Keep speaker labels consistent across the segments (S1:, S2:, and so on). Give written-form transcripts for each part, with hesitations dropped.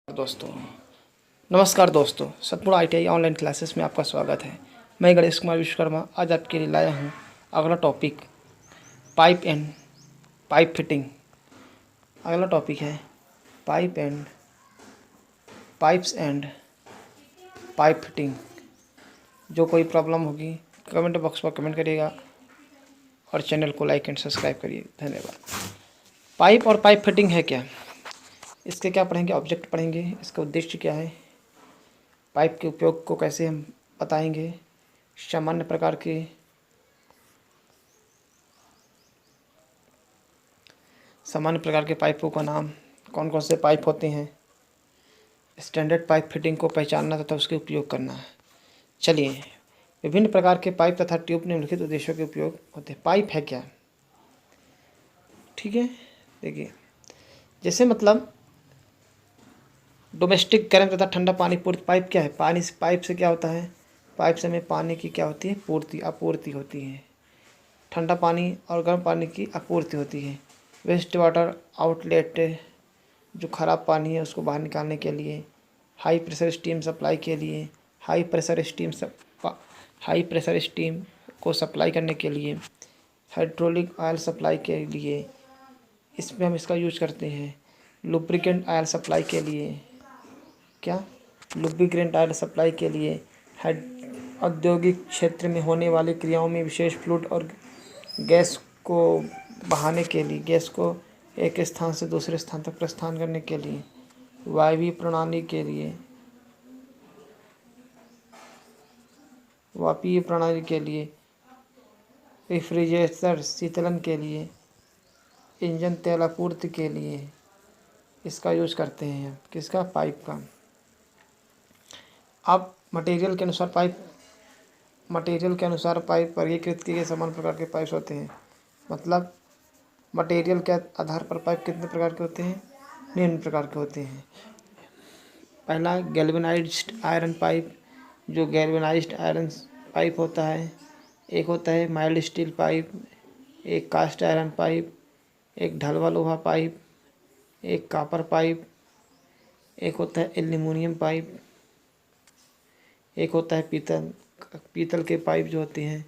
S1: दोस्तों नमस्कार दोस्तों, सतपुड़ा ITI ऑनलाइन क्लासेस में आपका स्वागत है। मैं गणेश कुमार विश्वकर्मा आज आपके लिए लाया हूँ अगला topic pipe and pipe fitting. अगला टॉपिक है पाइप्स एंड पाइप फिटिंग। जो कोई प्रॉब्लम होगी कमेंट बॉक्स पर कमेंट करिएगा और चैनल को लाइक एंड सब्सक्राइब करिए। धन्यवाद। पाइप और पाइप फिटिंग है क्या, इसके क्या पढ़ेंगे, ऑब्जेक्ट पढ़ेंगे, इसका उद्देश्य क्या है, पाइप के उपयोग को कैसे हम बताएंगे, सामान्य प्रकार के पाइपों का नाम, कौन कौन से पाइप होते हैं, स्टैंडर्ड पाइप फिटिंग को पहचानना तथा उसके उपयोग करना है। चलिए, विभिन्न प्रकार के पाइप तथा ट्यूब निम्नलिखित उद्देश्यों के उपयोग होते हैं। पाइप है क्या, ठीक है, देखिए जैसे मतलब डोमेस्टिक गर्म तथा ठंडा पानी पूर्ति। पाइप क्या है, पाइप से क्या होता है, पाइप से हमें पानी की क्या होती है, आपूर्ति होती है। ठंडा पानी और गर्म पानी की आपूर्ति होती है। वेस्ट वाटर आउटलेट, जो ख़राब पानी है उसको बाहर निकालने के लिए। हाई प्रेशर स्टीम सप्लाई के लिए, हाई प्रेशर स्टीम को सप्लाई करने के लिए। हाइड्रोलिक ऑयल सप्लाई के लिए, इसमें हम इसका यूज करते हैं। लुब्रिकेंट ऑयल सप्लाई के लिए, क्या लुब्रिकेंट ऑयल सप्लाई के लिए। औद्योगिक क्षेत्र में होने वाली क्रियाओं में विशेष फ्लूइड और गैस को बहाने के लिए, गैस को एक स्थान से दूसरे स्थान तक प्रस्थान करने के लिए। वायवीय प्रणाली के लिए, वापीय प्रणाली के लिए। रेफ्रिजरेटर शीतलन के लिए। इंजन तेल आपूर्ति के लिए इसका यूज करते हैं, किसका, पाइप का। अब मटेरियल के अनुसार पाइप वर्गीकृत किए गए समान प्रकार के पाइप्स होते हैं। मतलब मटेरियल के आधार पर पाइप कितने प्रकार के होते हैं, निम्न प्रकार के होते हैं। पहला गैल्वेनाइज्ड आयरन पाइप, जो गैल्वेनाइज्ड आयरन पाइप होता है। एक होता है माइल्ड स्टील पाइप, एक कास्ट आयरन पाइप, एक ढलवा लोहा पाइप, एक कॉपर पाइप, एक होता है एल्युमिनियम पाइप, एक होता है पीतल के पाइप जो होते हैं,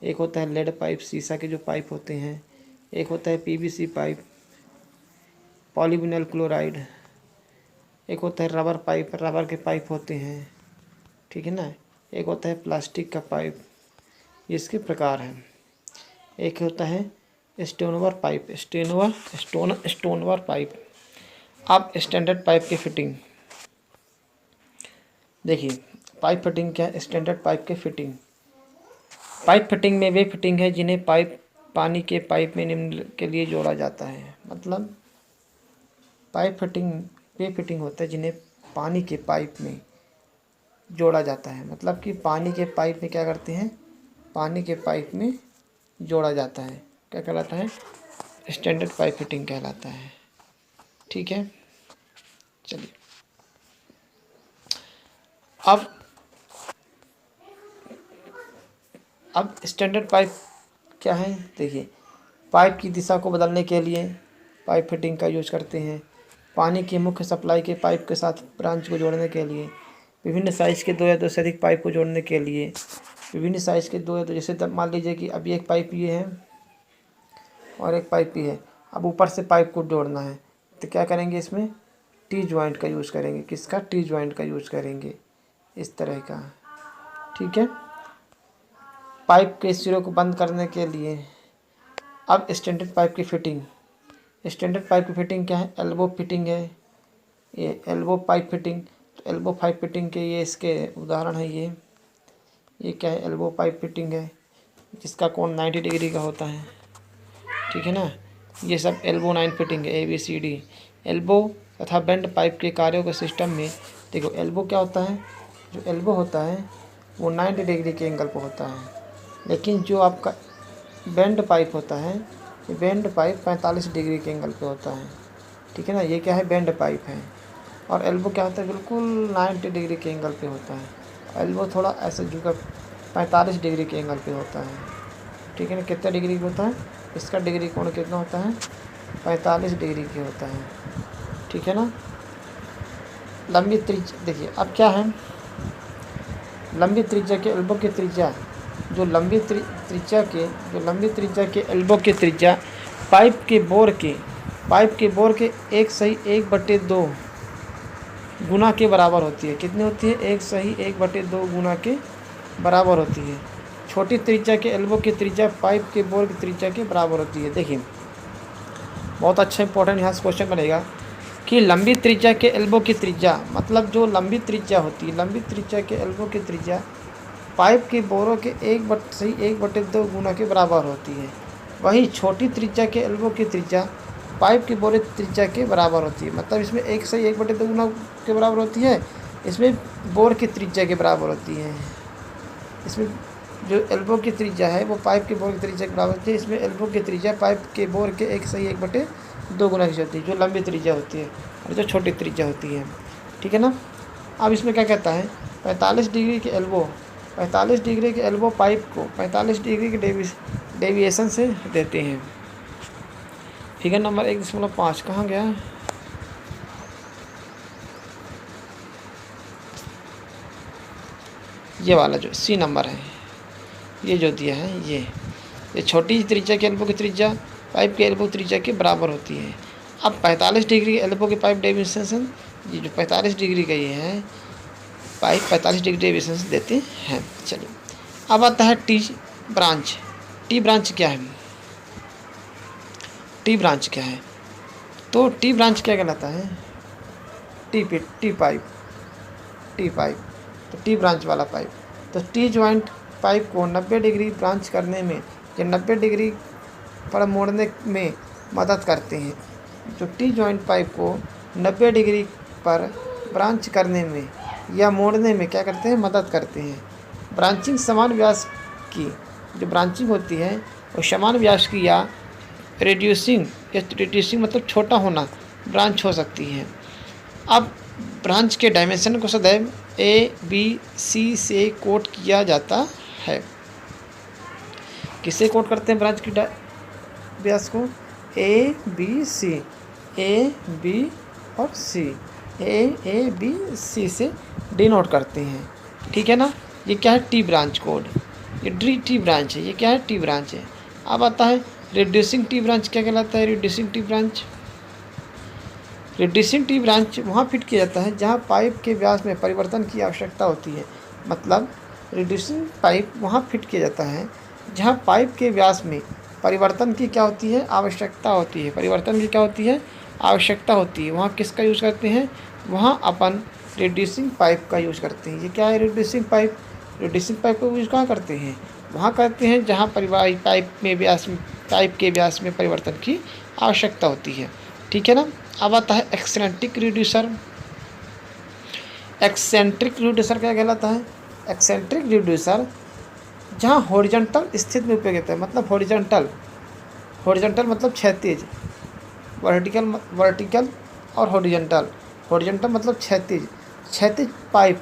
S1: एक होता है लेड पाइप, सीसा के जो पाइप होते हैं, एक होता है PVC पाइप, पॉलीविनाइल क्लोराइड, एक होता है रबर पाइप, रबर के पाइप होते हैं, ठीक है ना। एक होता है प्लास्टिक का पाइप, इसके प्रकार हैं। एक होता है स्टोनवर पाइप। अब स्टैंडर्ड पाइप की फिटिंग देखिए। पाइप फिटिंग क्या है, स्टैंडर्ड पाइप की फिटिंग। पाइप फिटिंग में वे फिटिंग है जिन्हें पानी के पाइप में निम्न के लिए जोड़ा जाता है। मतलब पाइप फिटिंग वे फिटिंग होता है जिन्हें पानी के पाइप में जोड़ा जाता है। मतलब कि पानी के पाइप में क्या करते हैं, पानी के पाइप में जोड़ा जाता है। क्या कहलाता है, स्टैंडर्ड पाइप फिटिंग कहलाता है, ठीक है। चलिए, अब स्टैंडर्ड पाइप क्या है, देखिए। पाइप की दिशा को बदलने के लिए पाइप फिटिंग का यूज करते हैं। पानी की मुख्य सप्लाई के पाइप के साथ ब्रांच को जोड़ने के लिए। विभिन्न साइज़ के 2 या 2 से अधिक पाइप को जोड़ने के लिए। विभिन्न साइज़ के 2 या 2, जैसे मान लीजिए कि अभी एक पाइप ये है और एक पाइप ये है। अब ऊपर से पाइप को जोड़ना है तो क्या करेंगे, इसमें टी जॉइंट का यूज़ करेंगे। किसका, टी जॉइंट का यूज़ करेंगे, इस तरह का, ठीक है। पाइप के सिरों को बंद करने के लिए। अब स्टैंडर्ड पाइप की फिटिंग। स्टैंडर्ड पाइप की फिटिंग क्या है, एल्बो फिटिंग है, ये एल्बो पाइप फिटिंग। तो एल्बो पाइप फिटिंग के ये इसके उदाहरण है। ये क्या है, एल्बो पाइप फिटिंग है, जिसका कोण 90 डिग्री का होता है, ठीक है ना। ये सब एल्बो 9 फिटिंग है, ABCD। एल्बो तथा बेंड पाइप के कार्यों के सिस्टम में देखो, एल्बो क्या होता है, जो एल्बो होता है वो 90 डिग्री के एंगल पर होता है। लेकिन जो आपका बेंड पाइप होता है, ये बेंड पाइप 45 डिग्री के एंगल पे होता है, ठीक है ना। ये क्या है, बेंड पाइप है। और एल्बो क्या होता है, बिल्कुल 90 डिग्री के एंगल पे होता है। एल्बो थोड़ा ऐसे झुका 45 डिग्री के एंगल पे होता है, ठीक है ना। कितना डिग्री का होता है, इसका डिग्री कोण कितना होता है, 45 डिग्री के होता है, ठीक है ना। लंबी त्रिज्या देखिए अब क्या है, लंबी त्रिज्या के एल्बो की त्रिज्या, जो लंबी त्रिज्या के एल्बो की त्रिज्या पाइप के बोर के 1/2 गुना के बराबर होती है। कितनी होती है? 1/2 गुना के बराबर होती है। छोटी त्रिज्या के एल्बो की त्रिज्या पाइप के बोर की त्रिज्या के बराबर होती है। देखिए बहुत अच्छा इंपॉर्टेंट यहाँ से क्वेश्चन बनेगा कि लंबी त्रिज्या के एल्बो की त्रिज्या, मतलब जो लंबी त्रिज्या होती है, लंबी त्रिज्या के एल्बो की त्रिज्या पाइप के बोरों के 1/2 गुना के बराबर होती है। वहीं छोटी त्रिज्या के एल्बो की त्रिज्या पाइप की बोरे त्रिज्या के बराबर होती है। मतलब इसमें 1/2 गुना के बराबर होती है, इसमें बोर की त्रिज्या के बराबर होती है। इसमें जो एल्बो की त्रिज्या है वो पाइप के बोर की त्रिज्या के बराबर होती है, इसमें एल्बो की त्रिज्या पाइप के बोर के 1/2 गुना की होती है, जो लंबी त्रिज्या होती है और जो छोटी त्रिज्या होती है। ठीक है ना। अब इसमें क्या कहता है, 45 डिग्री के एल्बो पाइप को 45 डिग्री के डेविएशन से देते हैं। फिगर नंबर 1.5 कहाँ गया? ये वाला जो सी नंबर है, ये जो दिया है ये छोटी त्रिज्या के एल्बो की त्रिज्या पाइप के एल्बो त्रिज्या के बराबर होती है। अब 45 डिग्री के एल्बो के पाइप डेविएशन, ये जो 45 डिग्री का ये है पाइप 45 डिग्री डेविएशन देते हैं। चलिए अब आता है टी ब्रांच। टी ब्रांच क्या है? टी ब्रांच क्या है? तो टी ब्रांच क्या कहलाता है? टी पाइप तो टी ब्रांच वाला पाइप। तो टी जॉइंट पाइप को 90 डिग्री ब्रांच करने में या 90 डिग्री पर मोड़ने में मदद करते हैं। जो टी जॉइंट पाइप को 90 डिग्री पर ब्रांच करने में या मोड़ने में क्या करते हैं? मदद करते हैं। ब्रांचिंग समान व्यास की, जो ब्रांचिंग होती है वो समान व्यास की या रिड्यूसिंग मतलब छोटा होना ब्रांच हो सकती है। अब ब्रांच के डायमेंशन को सदैव ABC से कोट किया जाता है। किससे कोट करते हैं ब्रांच की व्यास को? ABC, A B और C, A B C से डिनोट करते हैं। ठीक है ना। ये क्या है? T branch code. ये टी ब्रांच है। ये क्या है? टी ब्रांच है। अब आता है रिड्यूसिंग टी ब्रांच। क्या कहलाता है reducing T branch? Reducing T branch वहाँ फिट किया जाता है जहाँ पाइप के व्यास में परिवर्तन की आवश्यकता होती है। मतलब रिड्यूसिंग पाइप वहाँ फिट किया जाता है जहाँ पाइप के व्यास में परिवर्तन की क्या होती है? आवश्यकता होती है। परिवर्तन की क्या होती है? आवश्यकता होती है। वहाँ किसका यूज़ करते हैं? वहाँ अपन रिड्यूसिंग पाइप का यूज़ करते हैं। ये क्या है? Reducing pipe. रिड्यूसिंग पाइप का यूज़ कहाँ करते हैं? वहाँ करते हैं जहाँ पाइप के व्यास में परिवर्तन की आवश्यकता होती है। ठीक है ना। अब आता है एक्सेंट्रिक रिड्यूसर। एक्सेंट्रिक रिड्यूसर क्या कहलाता है? एक्सेंट्रिक रिड्यूसर जहाँ हॉरिजॉन्टल स्थिति में उपयोग होता है। मतलब हॉरिजॉन्टल मतलब क्षैतिज, वर्टिकल और हॉरिजॉन्टल मतलब क्षैतिज पाइप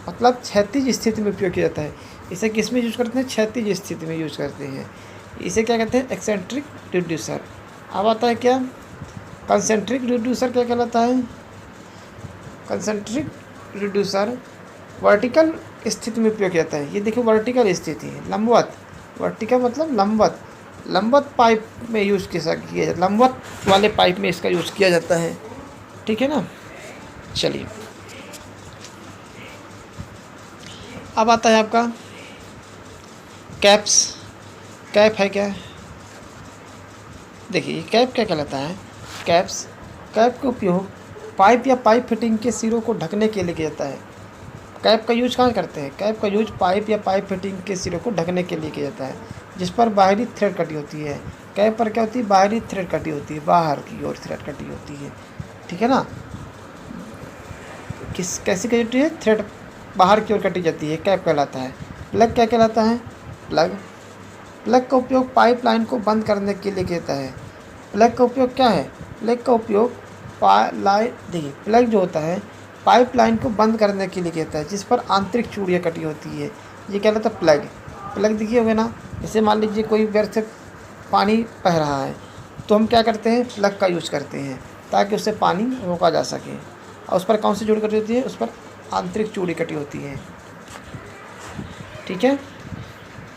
S1: मतलब क्षैतिज स्थिति में उपयोग किया जाता है। इसे किस में यूज़ करते हैं? क्षैतिज स्थिति में यूज़ करते हैं। इसे क्या कहते हैं? Eccentric reducer. अब आता है क्या? कंसेंट्रिक रिड्यूसर क्या कहलाता है? कंसेंट्रिक रिड्यूसर वर्टिकल स्थिति में उपयोग किया जाता है। ये देखिए वर्टिकल स्थिति है, लंबवत, वर्टिकल मतलब लंबवत पाइप में यूज़ किया जाता है। लंबवत वाले पाइप में इसका यूज़ किया जाता है। ठीक है ना। चलिए अब आता है आपका कैप्स। कैप है क्या? देखिए कैप क्या कहलाता है? कैप का उपयोग पाइप या पाइप फिटिंग के सिरों को ढकने के लिए किया जाता है। कैप का यूज कहाँ करते हैं? कैप का यूज पाइप या पाइप फिटिंग के सिरों को ढकने के लिए किया जाता है, जिस पर बाहरी थ्रेड कटी होती है। कैप पर क्या होती है? बाहरी थ्रेड कटी होती है, बाहर की ओर थ्रेड कटी होती है। ठीक है ना। कैसी कटी होती है? थ्रेड बाहर की ओर कटी जाती है, कैप कहलाता है। प्लग क्या कहलाता है? प्लग का उपयोग पाइप लाइन को बंद करने के लिए किया जाता है। प्लग का उपयोग क्या है? प्लग का उपयोग देखिए प्लग जो होता है पाइप लाइन को बंद करने के लिए कहता है, जिस पर आंतरिक चूड़ियाँ कटी होती है। ये क्या कहलाता है? प्लग दिखिए होगा ना। जैसे मान लीजिए कोई व्यर्थ से पानी बह रहा है तो हम क्या करते हैं? प्लग का यूज़ करते हैं ताकि उससे पानी रोका जा सके। और उस पर कौन सी चूड़ी कटी होती है? उस पर आंतरिक चूड़ी कटी होती है, ठीक है,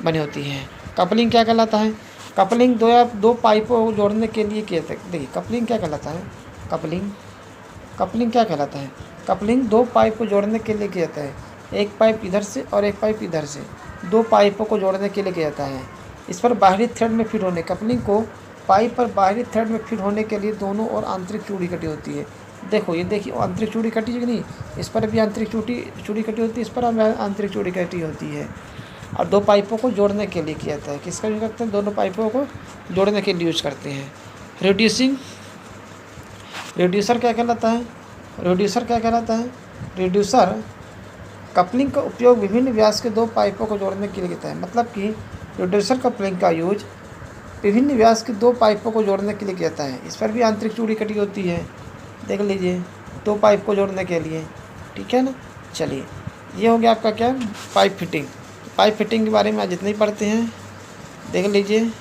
S1: बनी होती है। कपलिंग क्या कहलाता है? कपलिंग दो पाइपों को जोड़ने के लिए किया जाता है। देखिए कपलिंग क्या कहलाता है? कपलिंग क्या कहलाता है? कपलिंग दो पाइप को जोड़ने के लिए किया जाता है। एक पाइप इधर से और एक पाइप इधर से, दो पाइपों को जोड़ने के लिए किया जाता है। इस पर बाहरी थ्रेड में फिट होने, कपलिंग को पाइप पर बाहरी थ्रेड में फिट होने के लिए दोनों और आंतरिक चूड़ी कटी होती है। देखो ये देखिए आंतरिक चूड़ी कटी है कि नहीं, इस पर भी आंतरिक चूड़ी कटी होती है, इस पर आंतरिक चूड़ी कटी होती है। और दो पाइपों को जोड़ने के लिए किया जाता है। किसका यूज करते हैं? दोनों पाइपों को जोड़ने के लिए यूज करते हैं। रिड्यूसर क्या कहलाता है? रिड्यूसर कपलिंग का उपयोग विभिन्न व्यास के दो पाइपों को जोड़ने के लिए किया है। मतलब कि रिड्यूसर कपलिंग का यूज विभिन्न व्यास के दो पाइपों को जोड़ने के लिए किया जाता है। इस पर भी आंतरिक चूड़ी कटी होती है, देख लीजिए, दो पाइप को जोड़ने के लिए, ठीक है ना। चलिए ये हो गया आपका क्या? Pipe fitting. पाइप फिटिंग के बारे में आज जितने ही पढ़ते हैं देख लीजिए,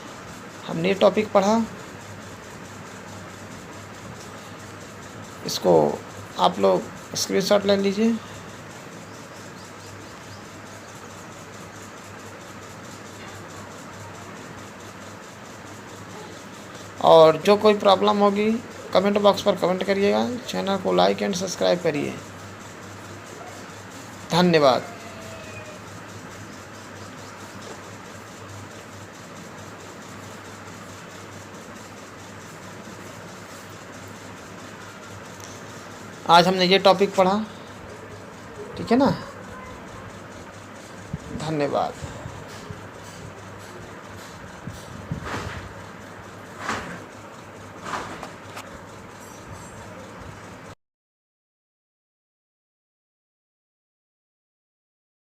S1: हमने ये टॉपिक पढ़ा, इसको आप लोग स्क्रीनशॉट ले लीजिए। और जो कोई प्रॉब्लम होगी कमेंट बॉक्स पर कमेंट करिएगा। चैनल को लाइक एंड सब्सक्राइब करिए। धन्यवाद। आज हमने ये टॉपिक पढ़ा, ठीक है ना। धन्यवाद।